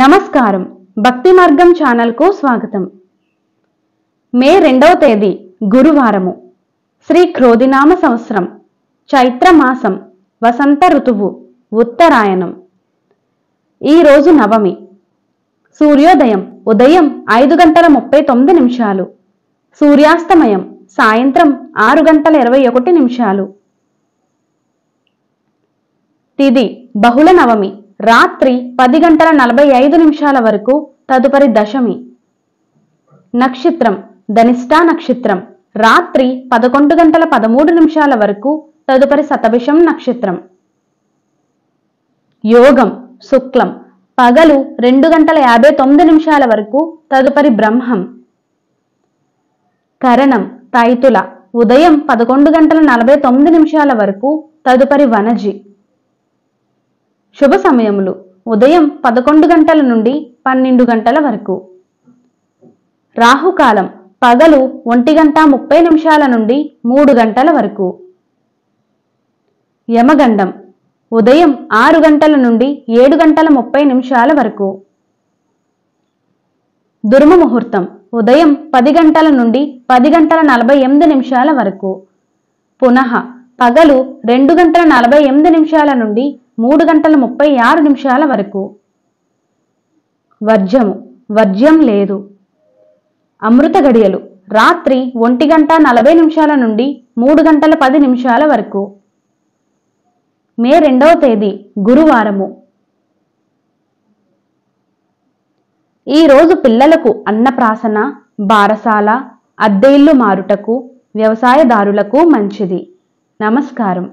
నమస్కారం. భక్తి మార్గం ఛానల్కు స్వాగతం. మే 2వ తేదీ గురువారము. శ్రీ క్రోధినామ సంవత్సరం, చైత్ర మాసం, వసంత ఋతువు, ఉత్తరాయణం. ఈరోజు నవమి. సూర్యోదయం ఉదయం 5:39, సూర్యాస్తమయం సాయంత్రం 6:21. తిథి బహుళ నవమి, రాత్రి 10:45 వరకు, తదుపరి దశమి. నక్షత్రం ధనిష్టా నక్షత్రం, రాత్రి 11:13 వరకు, తదుపరి శతభిషం నక్షత్రం. యోగం శుక్లం, పగలు 2:59 వరకు, తదుపరి బ్రహ్మం. కరణం తైతుల, ఉదయం 11:49 వరకు, తదుపరి వనజి. శుభ సమయములు ఉదయం 11 గంటల నుండి 12 గంటల వరకు. రాహుకాలం పగలు 1:30 నుండి 3 గంటల వరకు. యమగండం ఉదయం 6 గంటల నుండి 7:30 వరకు. దుర్మ ముహూర్తం ఉదయం 10 గంటల నుండి 10:48 వరకు. పునః పగలు 2:48 నుండి 3:36 వరకు. వర్జము వర్జ్యం లేదు. అమృత గడియలు రాత్రి 1:40 నుండి 3:10 వరకు. మే 2వ తేదీ గురువారము. ఈరోజు పిల్లలకు అన్నప్రాసన, బారసాల, అద్దె ఇల్లు మారుటకు, వ్యవసాయదారులకు మంచిది. నమస్కారం.